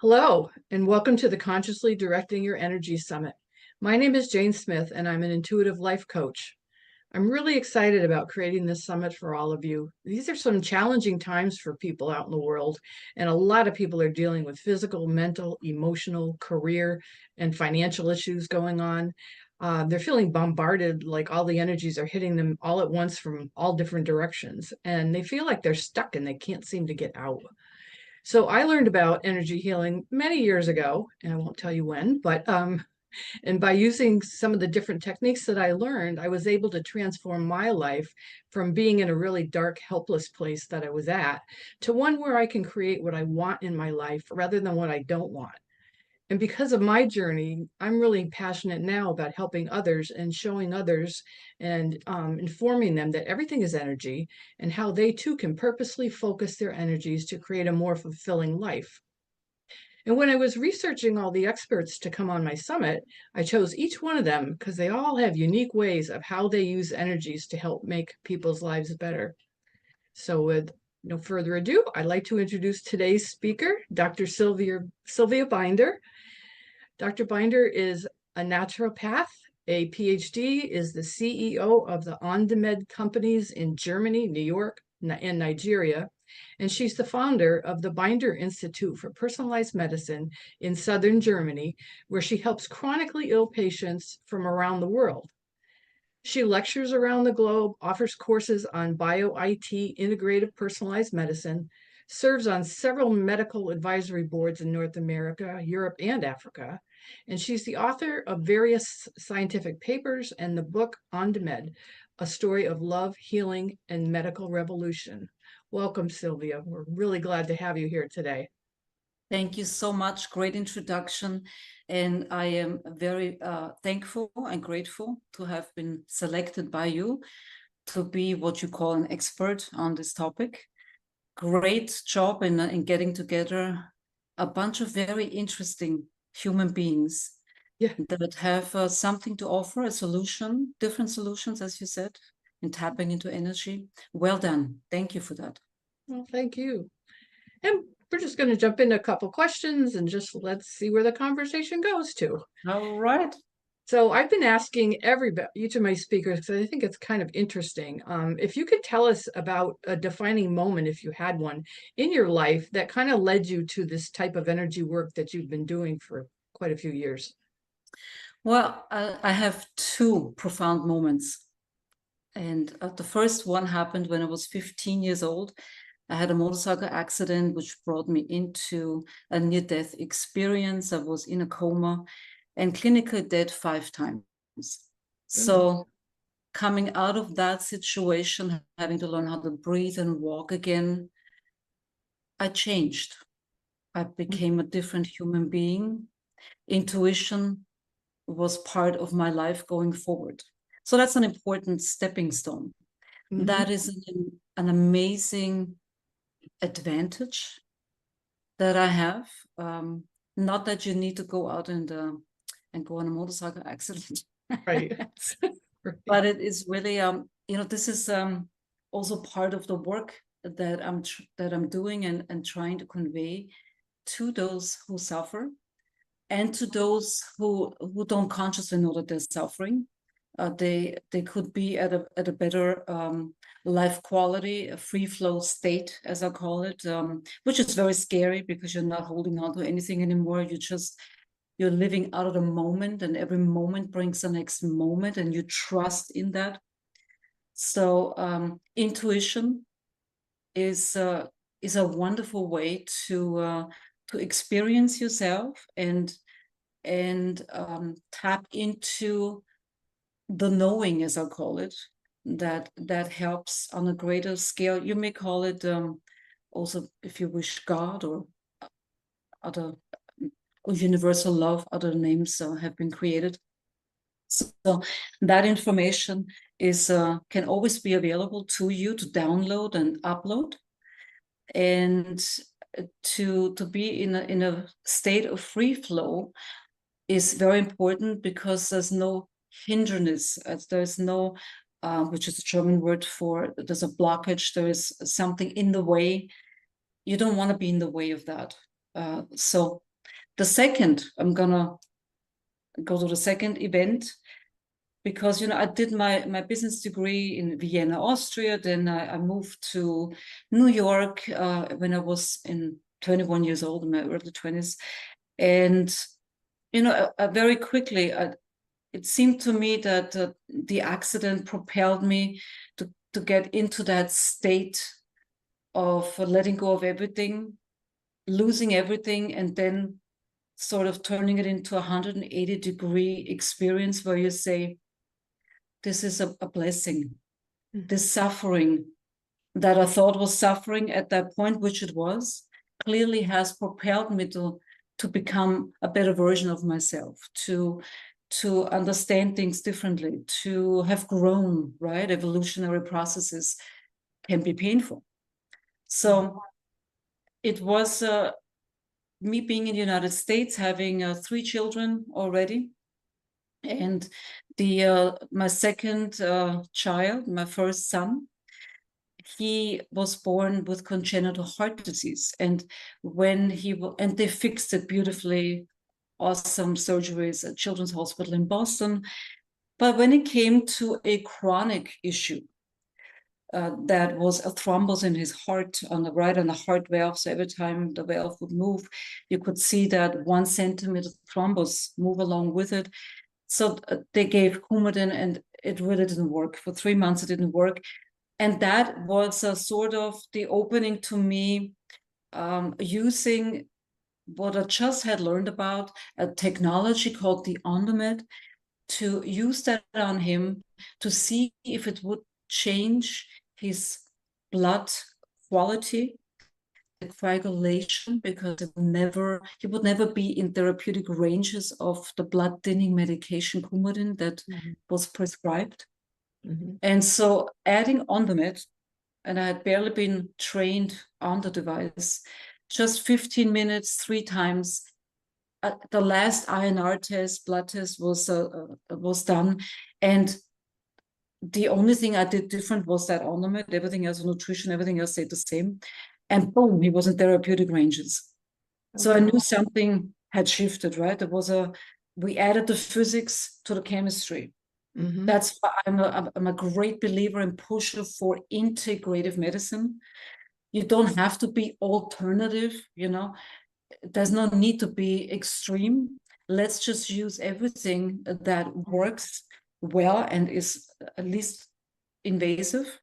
Hello, and welcome to the Consciously Directing Your Energy Summit. My name is Jane Smith, and I'm an intuitive life coach. I'm really excited about creating this summit for all of you. These are some challenging times for people out in the world, and a lot of people are dealing with physical, mental, emotional, career, and financial issues going on. They're feeling bombarded, like all the energies are hitting them all at once from all different directions, and they feel like they're stuck and they can't seem to get out. So I learned about energy healing many years ago, and I won't tell you when, but and by using some of the different techniques that I learned, I was able to transform my life from being in a really dark, helpless place that I was at to one where I can create what I want in my life rather than what I don't want. And because of my journey, I'm really passionate now about helping others and showing others and informing them that everything is energy and how they too can purposely focus their energies to create a more fulfilling life. And when I was researching all the experts to come on my summit, I chose each one of them because they all have unique ways of how they use energies to help make people's lives better. So with no further ado, I'd like to introduce today's speaker, Dr. Silvia Binder. Dr. Binder is a naturopath, a Ph.D., is the CEO of the Ondamed Companies in Germany, New York, and Nigeria. And she's the founder of the Binder Institute for Personalized Medicine in southern Germany, where she helps chronically ill patients from around the world. She lectures around the globe, offers courses on bio-IT, integrative personalized medicine, serves on several medical advisory boards in North America, Europe, and Africa. And she's the author of various scientific papers and the book Ondamed, A Story of Love, Healing, and Medical Revolution. Welcome, Silvia. We're really glad to have you here today. Thank you so much. Great introduction. And I am very thankful and grateful to have been selected by you to be what you call an expert on this topic. Great job in getting together a bunch of very interesting human beings that have something to offer, a solution, different solutions, as you said, in tapping into energy. Well done. Thank you for that. Well, thank you. And we're just going to jump into a couple questions and just let's see where the conversation goes to. All right. So I've been asking each of my speakers, because I think it's kind of interesting, if you could tell us about a defining moment, if you had one, in your life that kind of led you to this type of energy work that you've been doing for quite a few years. Well, I have two profound moments. And the first one happened when I was 15 years old. I had a motorcycle accident, which brought me into a near-death experience. I was in a coma and clinically dead 5 times. So coming out of that situation, having to learn how to breathe and walk again, I changed. I became a different human being. Intuition was part of my life going forward. So that's an important stepping stone. Mm-hmm. That is an amazing advantage that I have. Not that you need to go out and go on a motorcycle accident, right? But it is really this is also part of the work that I'm doing and trying to convey to those who suffer and to those who don't consciously know that they're suffering. They could be at a better life quality, a free flow state, as I call it, which is very scary because you're not holding on to anything anymore. You're living out of the moment, and every moment brings the next moment, and you trust in that. So intuition is a wonderful way to experience yourself and tap into the knowing, as I call it, that helps on a greater scale. You may call it also, if you wish, God or other universal love. Other names have been created. So that information is can always be available to you to download and upload, and to be in a state of free flow is very important because there's no hindrance, there's no which is a German word for there's a blockage, there is something in the way. You don't want to be in the way of that. So the second, I'm gonna go to the second event, because I did my business degree in Vienna, Austria. Then I moved to New York when I was 21 years old, in my early 20s. And very quickly, it seemed to me that the accident propelled me to get into that state of letting go of everything, losing everything, and then sort of turning it into a 180-degree experience where you say, this is a blessing. Mm-hmm. This suffering that I thought was suffering at that point, which it was, clearly has propelled me to become a better version of myself, to understand things differently, to have grown, right? Evolutionary processes can be painful. So it was me being in the United States, having 3 children already. And my second child, my first son, he was born with congenital heart disease. And when and they fixed it beautifully, awesome surgeries at Children's Hospital in Boston. But when it came to a chronic issue, that was a thrombus in his heart on the heart valve. So every time the valve would move, you could see that 1 centimeter thrombus move along with it. So they gave Coumadin, and it really didn't work. For 3 months, it didn't work. And that was sort of the opening to me using what I just had learned about, a technology called the Ondamed, to use that on him to see if it would change his blood quality, the coagulation, because he would never be in therapeutic ranges of the blood thinning medication Coumadin that was prescribed. And so adding Ondamed, and I had barely been trained on the device, just 15 minutes, 3 times. The last INR test, blood test, was done, and the only thing I did different was that Ondamed. Everything else, nutrition, everything else stayed the same. And boom, he was in therapeutic ranges. Okay. So I knew something had shifted, right? We added the physics to the chemistry. That's why I'm a great believer and pusher for integrative medicine. You don't have to be alternative, There's no need to be extreme. Let's just use everything that works well and is at least invasive,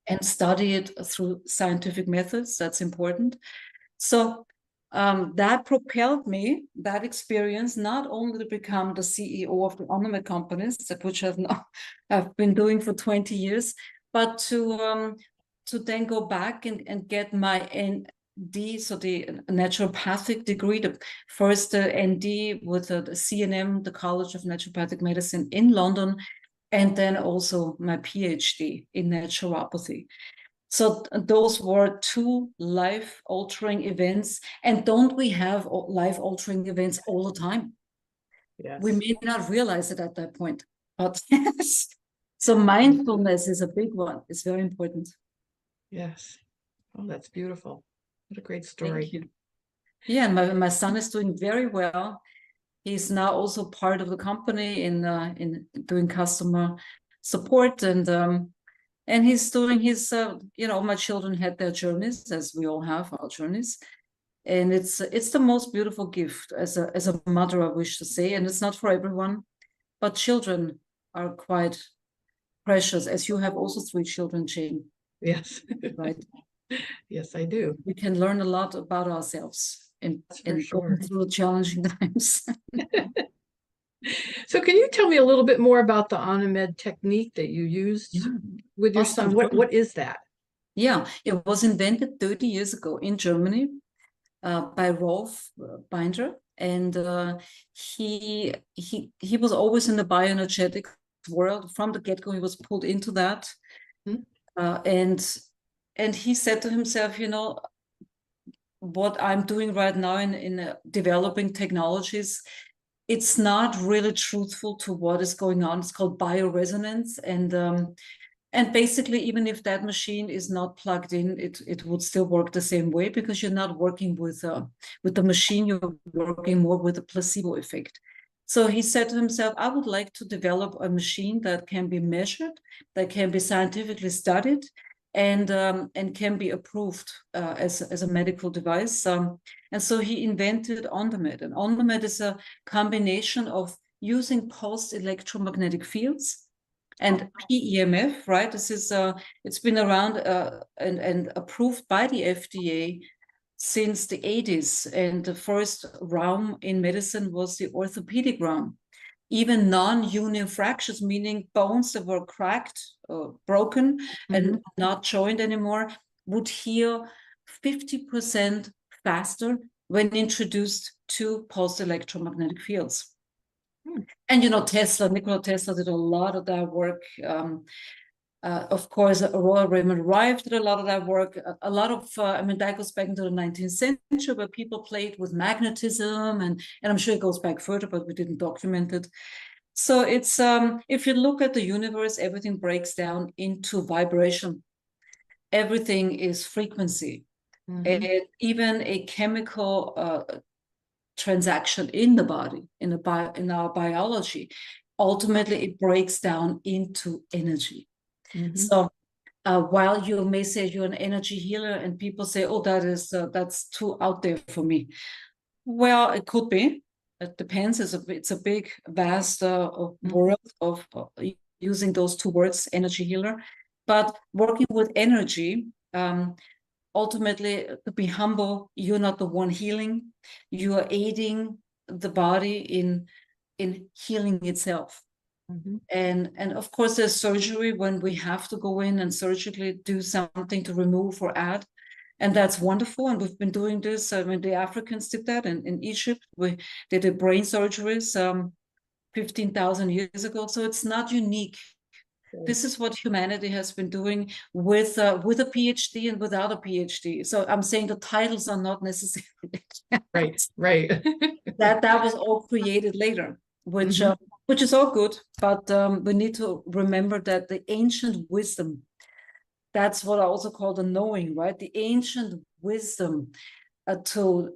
and study it through scientific methods. That's important. So that propelled me, that experience, not only to become the CEO of the Ondamed Companies, which I've been doing for 20 years, but to then go back and get my ND, so the naturopathic degree, the first ND with the CNM, the College of Naturopathic Medicine in London, and then also my Ph.D. in naturopathy. So those were 2 life-altering events. And don't we have life-altering events all the time? Yes. We may not realize it at that point, but yes. So mindfulness is a big one. It's very important. Yes. Oh, that's beautiful. What a great story. Thank you. Yeah, and my son is doing very well. He's now also part of the company in doing customer support, and he's doing his, my children had their journeys, as we all have our journeys. And it's the most beautiful gift as a mother, I wish to say, and it's not for everyone, but children are quite precious, as you have also 3 children, Jane. Yes. Right. Yes, I do. We can learn a lot about ourselves in going through challenging times. So can you tell me a little bit more about the Ondamed technique that you used with your son? What is that? Yeah, it was invented 30 years ago in Germany by Rolf Binder. And he was always in the bioenergetic world. From the get-go, he was pulled into that. And he said to himself, what I'm doing right now in developing technologies, it's not really truthful to what is going on. It's called bioresonance. And And basically, even if that machine is not plugged in, it would still work the same way, because you're not working with the machine, you're working more with the placebo effect. So he said to himself, I would like to develop a machine that can be measured, that can be scientifically studied, and can be approved as a medical device. And so he invented Ondamed. And Ondamed is a combination of using pulsed electromagnetic fields and PEMF, right? This is it's been around and approved by the FDA since the 80s. And the first realm in medicine was the orthopedic realm. Even non-union fractures, meaning bones that were cracked or broken and not joined anymore, would heal 50% faster when introduced to pulsed electromagnetic fields. And Nikola Tesla did a lot of that work. Of course, Aurora Raymond Rife did a lot of that work. A lot of, that goes back into the 19th century, where people played with magnetism, and I'm sure it goes back further, but we didn't document it. So it's, if you look at the universe, everything breaks down into vibration. Everything is frequency. And even a chemical transaction in the body, in our biology, ultimately it breaks down into energy. So while you may say you're an energy healer, and people say, oh, that's too out there for me. Well, it could be. It depends. It's a big, vast world of using those two words, energy healer. But working with energy, ultimately, to be humble, you're not the one healing. You are aiding the body in healing itself. And of course, there's surgery when we have to go in and surgically do something to remove or add. And that's wonderful. And we've been doing this. The Africans did that. And in Egypt, they did brain surgeries 15,000 years ago. So it's not unique. This is what humanity has been doing with a PhD and without a PhD. So I'm saying the titles are not necessary. Right. that was all created later, which is all good. But we need to remember that the ancient wisdom, that's what I also call the knowing, right? The ancient wisdom, to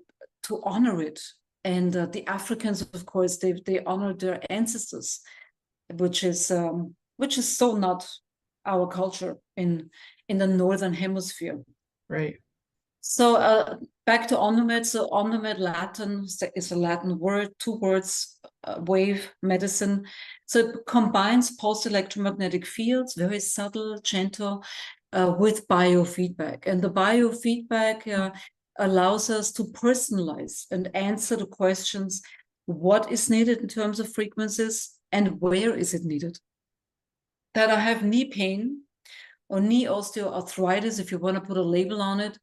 honor it. And the Africans, of course, they honor their ancestors, which is so not our culture in the Northern Hemisphere. Right. So back to Ondamed. So Ondamed Latin is a Latin word, two words, wave medicine. So it combines pulsed electromagnetic fields, very subtle, gentle, with biofeedback. And the biofeedback allows us to personalize and answer the questions, what is needed in terms of frequencies and where is it needed. That I have knee pain or knee osteoarthritis, if you want to put a label on it,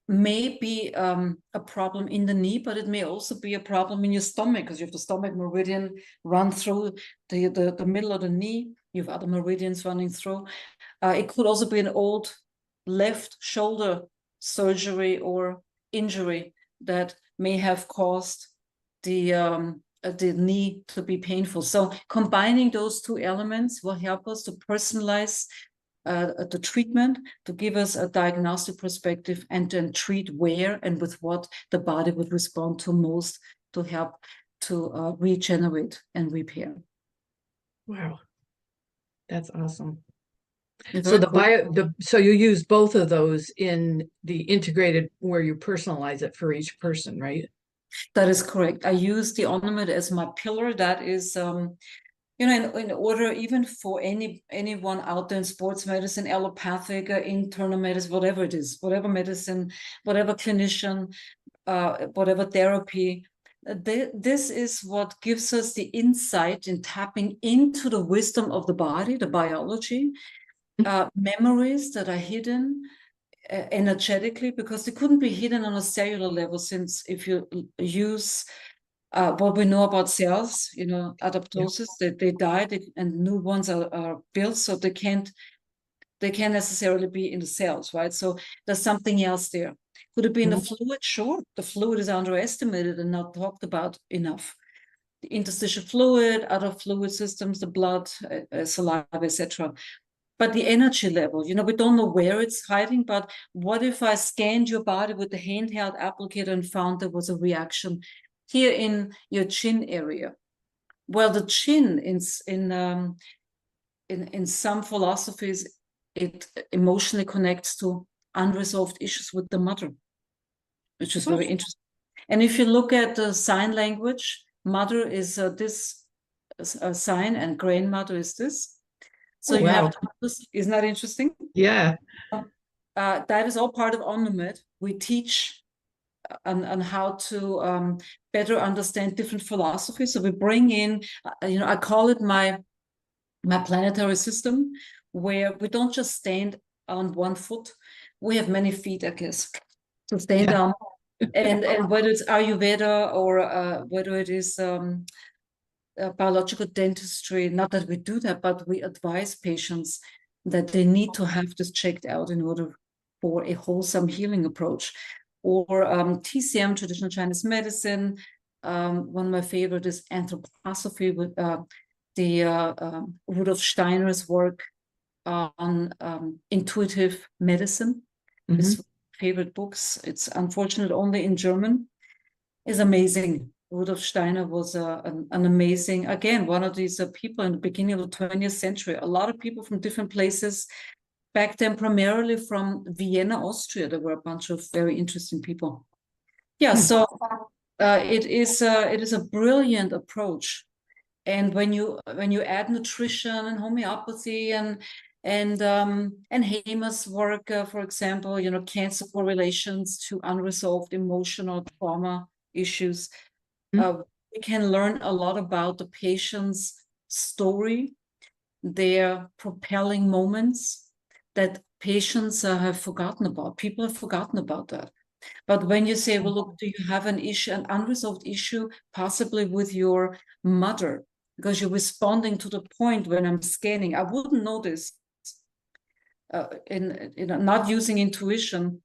may be a problem in the knee, but it may also be a problem in your stomach, because you have the stomach meridian run through the middle of the knee. You have other meridians running through. It could also be an old left shoulder surgery or injury that may have caused the knee to be painful. So combining those two elements will help us to personalize the treatment, to give us a diagnostic perspective, and then treat where and with what the body would respond to most, to help to regenerate and repair. Wow, that's awesome. So so you use both of those in the integrated, where you personalize it for each person, right? That is correct. I use the Ondamed as my pillar. That is, in order, even for anyone out there in sports medicine, allopathic, internal medicine, whatever it is, whatever medicine, whatever clinician, whatever therapy, this is what gives us the insight in tapping into the wisdom of the body, the biology, memories that are hidden energetically, because they couldn't be hidden on a cellular level, since if you use what we know about cells, apoptosis, they die, and new ones are built, so they can't necessarily be in the cells, right? So there's something else there. Could it be in the fluid? Sure, the fluid is underestimated and not talked about enough. The interstitial fluid, other fluid systems, the blood, saliva, etc. but the energy level, we don't know where it's hiding, but what if I scanned your body with the handheld applicator and found there was a reaction here in your chin area? Well, the chin in some philosophies, it emotionally connects to unresolved issues with the mother, which is very interesting. And if you look at the sign language, mother is this sign and grandmother is this. So you have to, isn't that interesting? Yeah. That is all part of Ondamed. We teach on how to better understand different philosophies. So we bring in, I call it my planetary system, where we don't just stand on one foot. We have many feet, I guess, to stand on. And whether it's Ayurveda or whether it is biological dentistry, not that we do that, but we advise patients that they need to have this checked out in order for a wholesome healing approach. Or TCM, traditional Chinese medicine. One of my favorite is anthroposophy with the Rudolf Steiner's work on intuitive medicine. His favorite books. It's unfortunate only in German. Is amazing. Rudolf Steiner was an amazing, again, one of these people in the beginning of the 20th century. A lot of people from different places, back then primarily from Vienna, Austria. There were a bunch of very interesting people. Yeah, so it is a brilliant approach. And when you add nutrition and homeopathy and Hamer's work, for example, cancer correlations to unresolved emotional trauma issues, we can learn a lot about the patient's story, their propelling moments that patients have forgotten about. People have forgotten about that. But when you say, well, look, do you have an issue, an unresolved issue, possibly with your mother? Because you're responding to the point when I'm scanning. I wouldn't know this in not using intuition.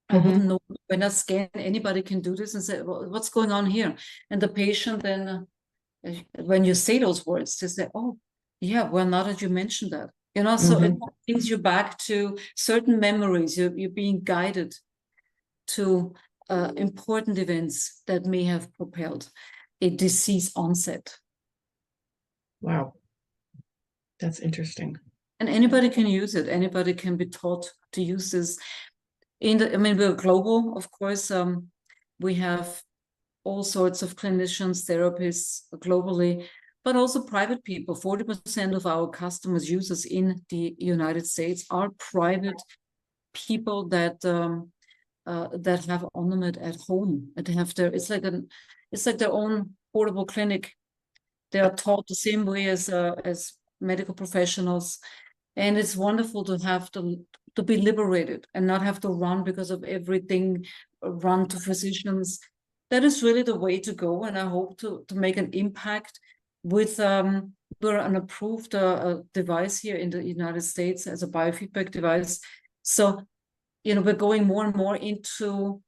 I wouldn't know when I scan. Anybody can do this and say, well, what's going on here? And the patient then, when you say those words, they say, oh, yeah, well, now that you mentioned that, so it brings you back to certain memories. You're being guided to important events that may have propelled a disease onset. Wow. That's interesting. And anybody can use it. Anybody can be taught to use this. We're global, of course. We have all sorts of clinicians, therapists globally, but also private people. 40% of our customers, users in the United States, are private people that have Ondamed at home. And they have it's like their own portable clinic. They are taught the same way as medical professionals. And it's wonderful to have to be liberated and not have to run because of everything, run to physicians. That is really the way to go. And I hope to make an impact with we're an approved device here in the United States as a biofeedback device. So, we're going more and more into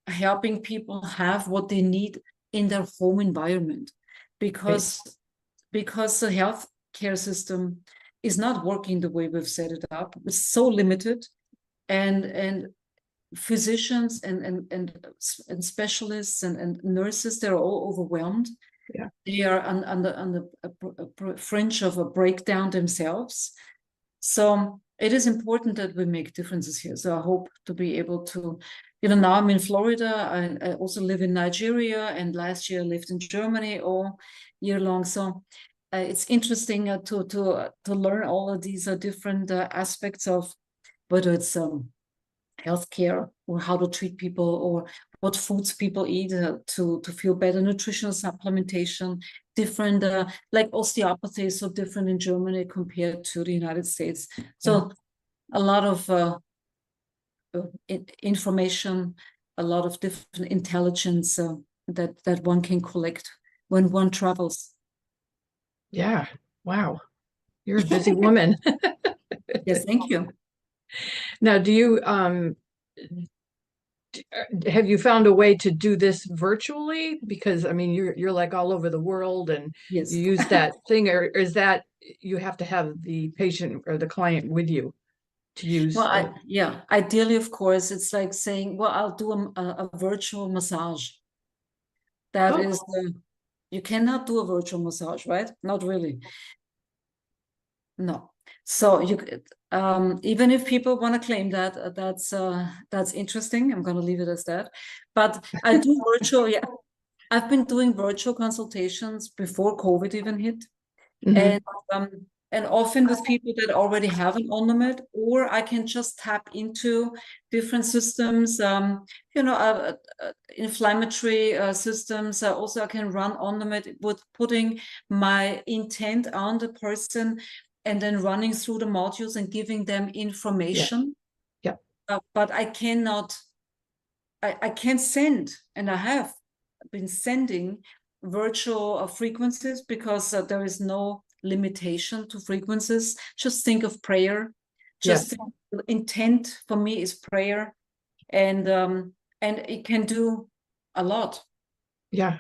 helping people have what they need in their home environment, because the healthcare system is not working the way we've set it up. It's so limited, and physicians and specialists and nurses, they're all overwhelmed. Yeah. They are on the fringe of a breakdown themselves. So it is important that we make differences here. So I hope to be able to, now I'm in Florida. I also live in Nigeria, and last year I lived in Germany all year long. So it's interesting to learn all of these different aspects of whether it's healthcare or how to treat people or what foods people eat to feel better, nutritional supplementation, different like osteopathy is so different in Germany compared to the United States. So a lot of information, a lot of different intelligence that one can collect when one travels. Yeah. Wow. You're a busy woman. Yes, thank you. Now, do you Have you found a way to do this virtually? Because I mean, you're like all over the world, and you Yes. use that thing, or is that you have to have the patient or the client with you to Well, use? yeah, ideally, of course, it's like saying, well, I'll do a virtual massage. That Oh, is you cannot do a virtual massage, right? Not really. No. So even if people want to claim that, that's interesting. I'm going to leave it as that. But I do virtual. Yeah, I've been doing virtual consultations before COVID even hit, hmm. and um, and often with people that already have an Ondamed, or I can just tap into different systems. Inflammatory systems. Also, I can run Ondamed with putting my intent on the person, and then running through the modules and giving them Yeah, information. yeah, But I cannot. I can send, and I have been sending virtual frequencies because there is no limitation to frequencies. Just think of prayer. yeah, Just think, intent for me is prayer, and it can do a lot. yeah.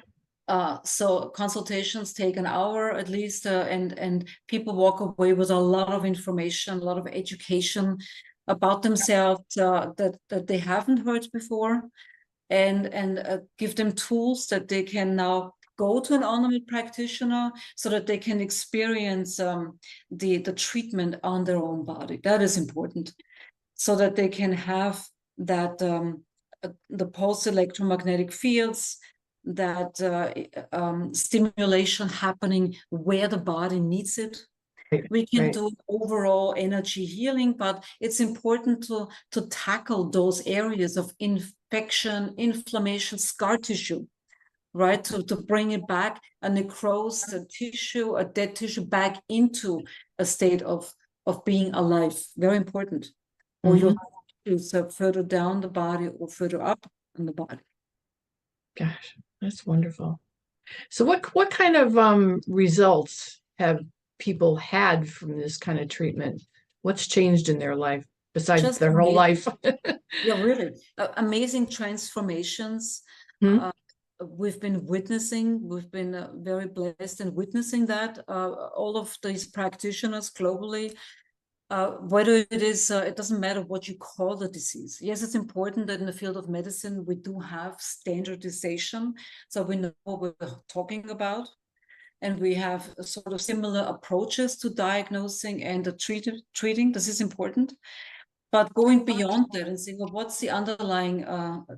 So consultations take an hour at least, and people walk away with a lot of information, a lot of education about themselves that they haven't heard before, and give them tools that they can now go to an Ondamed practitioner so that they can experience the treatment on their own body. That is important, so that they can have that the pulse electromagnetic fields, that stimulation happening where the body needs it. Right, We can right. do overall energy healing, but it's important to tackle those areas of infection, inflammation, scar tissue, right? To bring it back, a necrosed tissue, a dead tissue, back into a state of being alive. Very important. Or Hmm. your tissues further down the body or further up in the body. Gosh, that's wonderful. So what kind of results have people had from this kind of treatment? What's changed in their life besides Just their whole amazing. life? Yeah, really. Amazing transformations. Hmm? Uh, we've been witnessing, we've been very blessed in witnessing that. All of these practitioners globally, whether it is, it doesn't matter what you call the disease. Yes, it's important that in the field of medicine, we do have standardization. So we know what we're talking about. And we have sort of similar approaches to diagnosing and treating. This is important. But going beyond that and saying, well, what's the underlying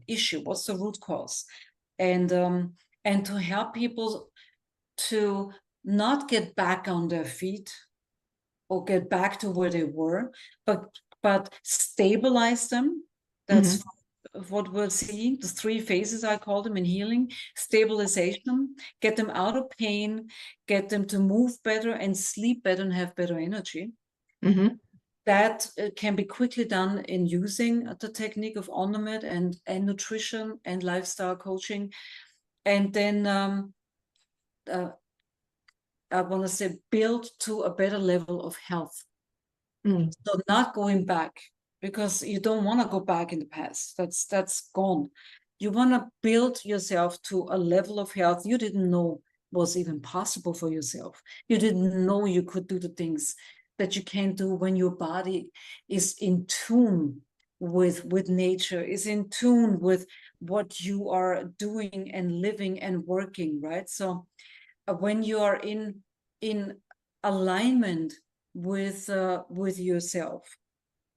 issue? What's the root cause? And to help people to not get back on their feet or get back to where they were, but stabilize them. Hmm. That's what we're seeing. The three phases I call them in healing: stabilization, get them out of pain, get them to move better and sleep better and have better energy. Hmm. That can be quickly done in using the technique of Ondamed and nutrition and lifestyle coaching. And then uh, I want to say build to a better level of health. Mm. So not going back, because you don't want to go back in the past. That's gone. You want to build yourself to a level of health you didn't know was even possible for yourself. You didn't know you could do the things that you can do when your body is in tune with nature, is in tune with what you are doing and living and working, right? So when you are in alignment with yourself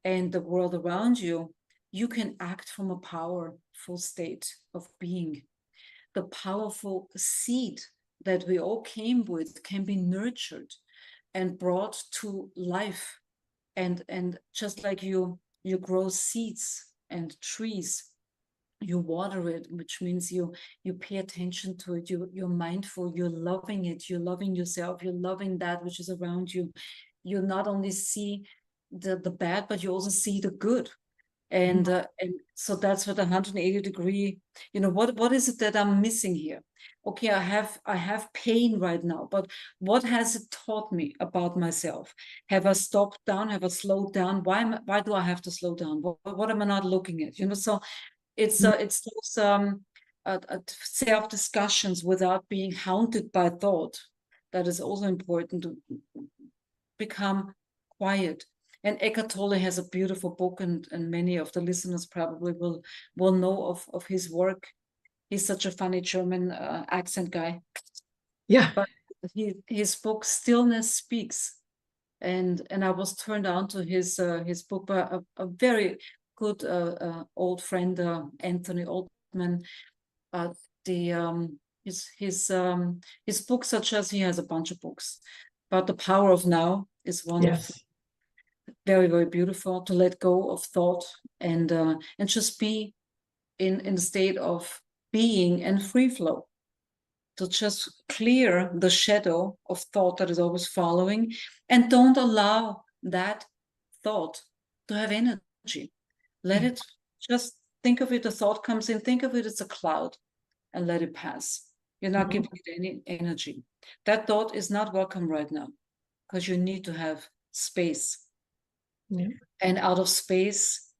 and the world around you, you can act from a powerful state of being. The powerful seed that we all came with can be nurtured and brought to life. And just like you grow seeds and trees, you water it, which means you pay attention to it, you're mindful, you're loving it, you're loving yourself, you're loving that which is around you. You not only see the bad, but you also see the good. And so that's what 180-degree, what is it that I'm missing here? Okay, I have pain right now, but what has it taught me about myself? Have I stopped down? Have I slowed down? Why do I have to slow down? What am I not looking at? So It's those self-discussions without being haunted by thought. That is also important, to become quiet. And Eckhart Tolle has a beautiful book, and many of the listeners probably will know of his work. He's such a funny German accent guy. Yeah. But his book Stillness Speaks, and I was turned on to his book by a very good old friend, Anthony Altman. His books, such as, he has a bunch of books, but The Power of Now is one of Yes. very, very beautiful, to let go of thought and just be in the state of being and free flow, to just clear the shadow of thought that is always following, and don't allow that thought to have energy. Let it, just think of it, a thought comes in, think of it as a cloud, and let it pass. You're not giving it any energy. That thought is not welcome right now, because you need to have space. Yeah. And out of space,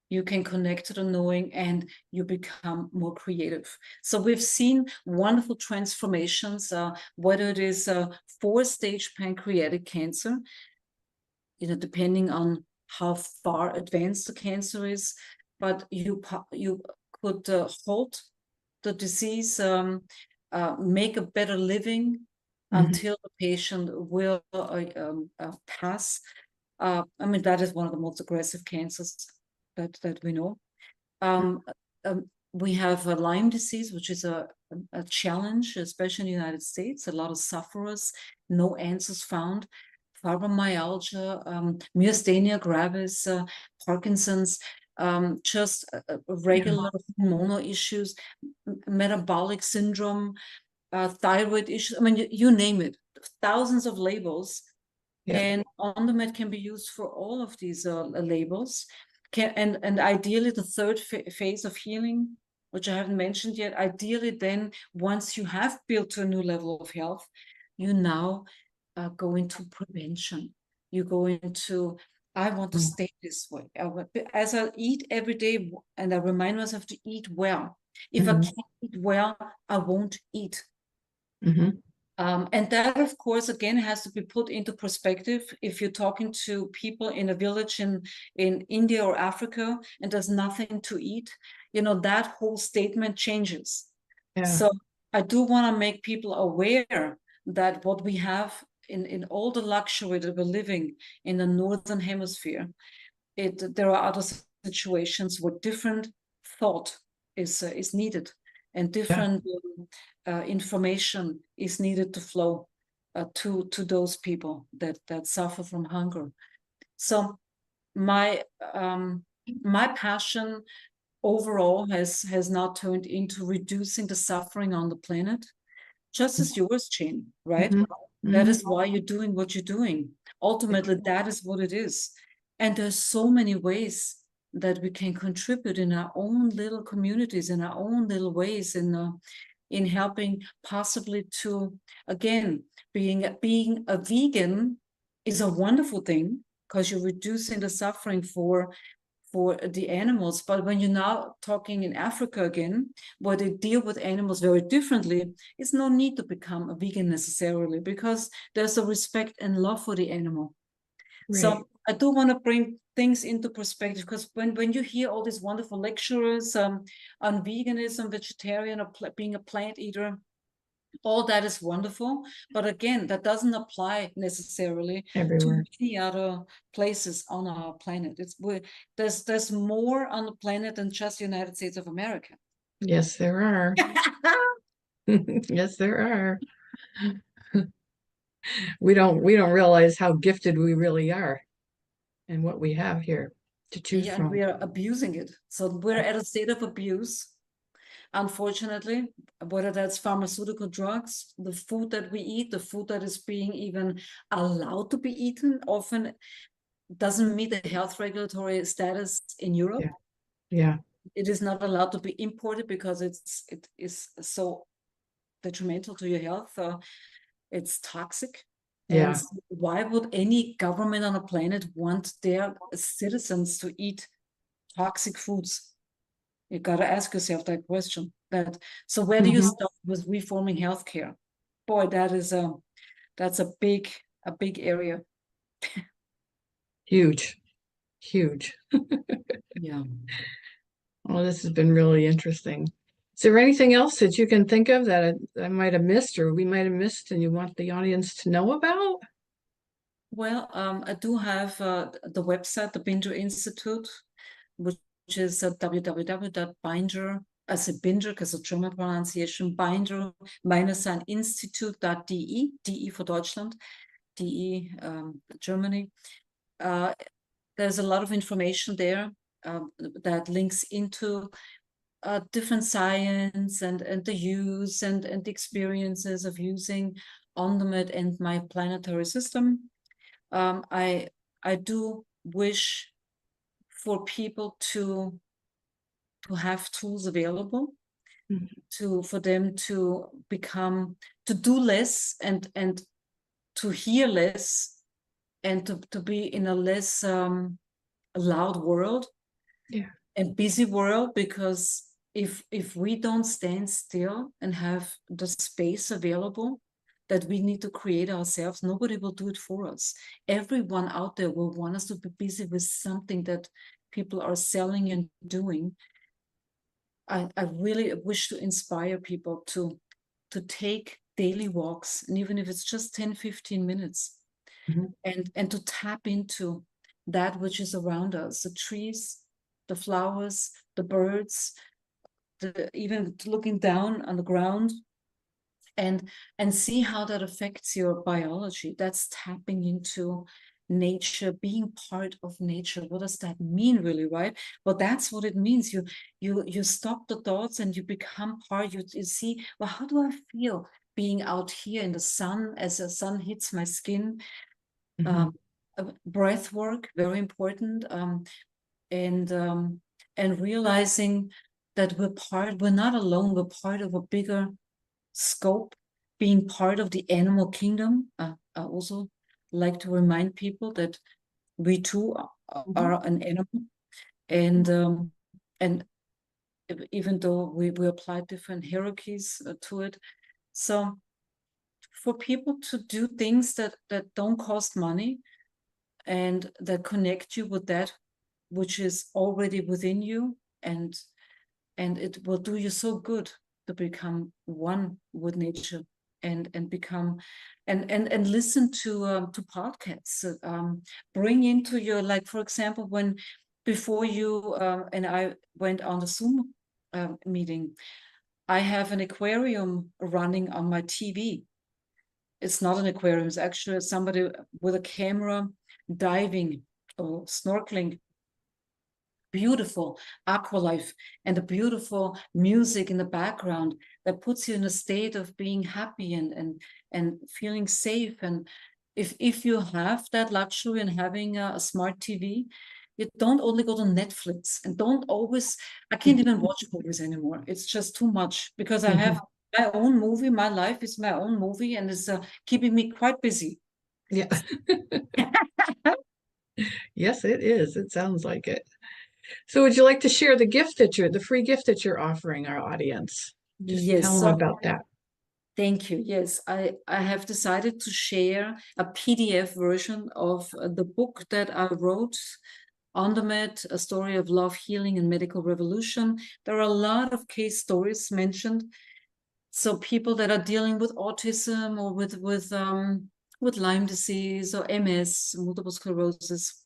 you can connect to the knowing, and you become more creative. So we've seen wonderful transformations, whether it is 4-stage pancreatic cancer, depending on how far advanced the cancer is, but you could halt the disease, make a better living until the patient will pass. I mean, that is one of the most aggressive cancers that we know. We have Lyme disease, which is a challenge, especially in the United States. A lot of sufferers, no answers found. Fibromyalgia, myasthenia gravis, Parkinson's, just regular hormonal issues, metabolic syndrome, thyroid issues. I mean, you name it. Thousands of labels. Yeah. And Ondamed can be used for all of these labels. And ideally, the third phase of healing, which I haven't mentioned yet, ideally then, once you have built to a new level of health, you now go into prevention. You go into, I want to stay this way. As I eat every day, and I remind myself to eat well. If I can't eat well, I won't eat. And that, of course, again, has to be put into perspective. If you're talking to people in a village in India or Africa and there's nothing to eat, that whole statement changes. Yeah. So I do want to make people aware that what we have in all the luxury that we're living in the Northern Hemisphere, there are other situations where different thought is needed, and different information is needed to flow to those people that suffer from hunger. So my passion overall has now turned into reducing the suffering on the planet, just as yours, Jane, right? That is why you're doing what you're doing. Ultimately, that is what it is. And there's so many ways that we can contribute in our own little communities, in our own little ways, in helping possibly to, again, being a vegan is a wonderful thing, because you're reducing the suffering for the animals. But when you're now talking in Africa again, where they deal with animals very differently, it's no need to become a vegan necessarily, because there's a respect and love for the animal. Right. So I do want to bring things into perspective, because when you hear all these wonderful lecturers on veganism, vegetarian, or being a plant eater, all that is wonderful, but again, that doesn't apply necessarily everywhere to many other places on our planet. There's more on the planet than just the United States of America. Yes, there are. Yes, there are. We don't realize how gifted we really are and what we have here to choose from. And we are abusing it. So we're at a state of abuse. Unfortunately, whether that's pharmaceutical drugs, the food that we eat, the food that is being even allowed to be eaten, often doesn't meet the health regulatory status in Europe. Yeah. It is not allowed to be imported because it is so detrimental to your health. It's toxic. And so why would any government on the planet want their citizens to eat toxic foods? You got to ask yourself that question. So where do you start with reforming healthcare? Boy, that's a big area. Huge, huge. Yeah. Well, this has been really interesting. Is there anything else that you can think of that I might have missed or we might have missed and you want the audience to know about? Well, I do have the website, the Binder Institute, which is www.binder, as a Binder, because of German pronunciation, binder-institute.de, DE for Deutschland, DE, Germany. There's a lot of information there that links into different science and the use and the experiences of using Ondamed and my planetary system. I do wish for people to have tools available for them to do less and to hear less and to be in a less loud world, and busy world, because if we don't stand still and have the space available that we need to create ourselves, nobody will do it for us. Everyone out there will want us to be busy with something that people are selling and doing. I really wish to inspire people to take daily walks, and even if it's just 10-15 minutes, and to tap into that which is around us, the trees, the flowers, the birds, even looking down on the ground, and see how that affects your biology. That's tapping into nature, being part of nature. What does that mean, really, right? Well, that's what it means. You stop the thoughts and you become part. You see, well, how do I feel being out here in the sun as the sun hits my skin? Breath work, very important, and realizing that we're not alone. We're part of a bigger scope, being part of the animal kingdom. I also like to remind people that we too are an animal, and even though we apply different hierarchies to it, so for people to do things that don't cost money and that connect you with that which is already within you, and it will do you so good to become one with nature, and become and listen to podcasts, bring into your, like, for example, when before you and I went on the Zoom meeting, I have an aquarium running on my TV. It's not an aquarium, it's actually somebody with a camera diving or snorkeling. Beautiful aqua life and the beautiful music in the background that puts you in a state of being happy and feeling safe. And if you have that luxury and having a smart TV, you don't only go to Netflix, and don't always, I can't even watch movies anymore. It's just too much, because I have my own movie. My life is my own movie, and it's keeping me quite busy. Yeah. Yes, it is. It sounds like it. So would you like to share the free gift that you're offering our audience? Just tell them about that. Thank you. Yes, I have decided to share a PDF version of the book that I wrote, Ondamed, A Story of Love, Healing, and Medical Revolution. There are a lot of case stories mentioned. So people that are dealing with autism or with Lyme disease or MS, multiple sclerosis.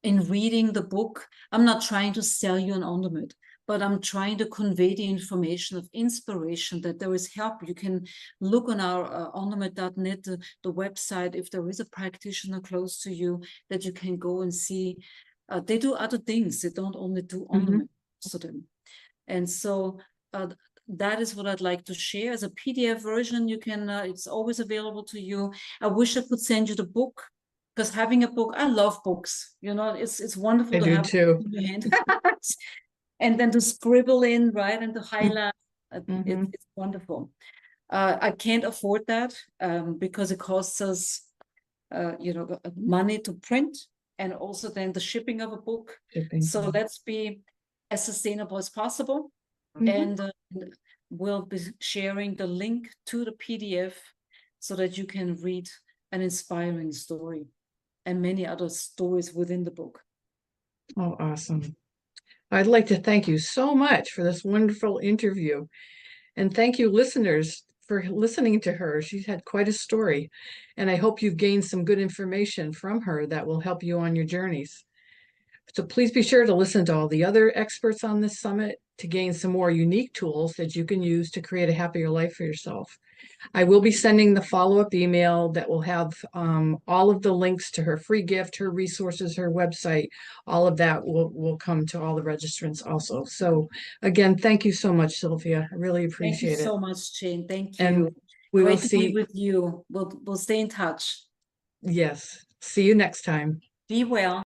In reading the book, I'm not trying to sell you an Ondamed, but I'm trying to convey the information of inspiration, that there is help. You can look on our ondamed.net, the website, if there is a practitioner close to you that you can go and see. They do other things. They don't only do Ondamed, most of them. And so that is what I'd like to share as a PDF version. You can, it's always available to you. I wish I could send you the book, because having a book, I love books. You know, it's wonderful to have too. in your hand. And then to scribble in, right, and to highlight. It's wonderful. I can't afford that because it costs us, money to print, and also then the shipping of a book. So let's be as sustainable as possible. Mhm. And we'll be sharing the link to the PDF so that you can read an inspiring story and many other stories within the book. Oh, awesome. I'd like to thank you so much for this wonderful interview. And thank you, listeners, for listening to her. She's had quite a story. And I hope you've gained some good information from her that will help you on your journeys. So please be sure to listen to all the other experts on this summit to gain some more unique tools that you can use to create a happier life for yourself. I will be sending the follow-up email that will have all of the links to her free gift, her resources, her website. All of that will come to all the registrants also. So again, thank you so much, Sylvia. I really Thank you appreciate it. so much, Jane. Thank And you. we will Great to be see, with you. We'll stay in touch. yes, see you next time. Be well.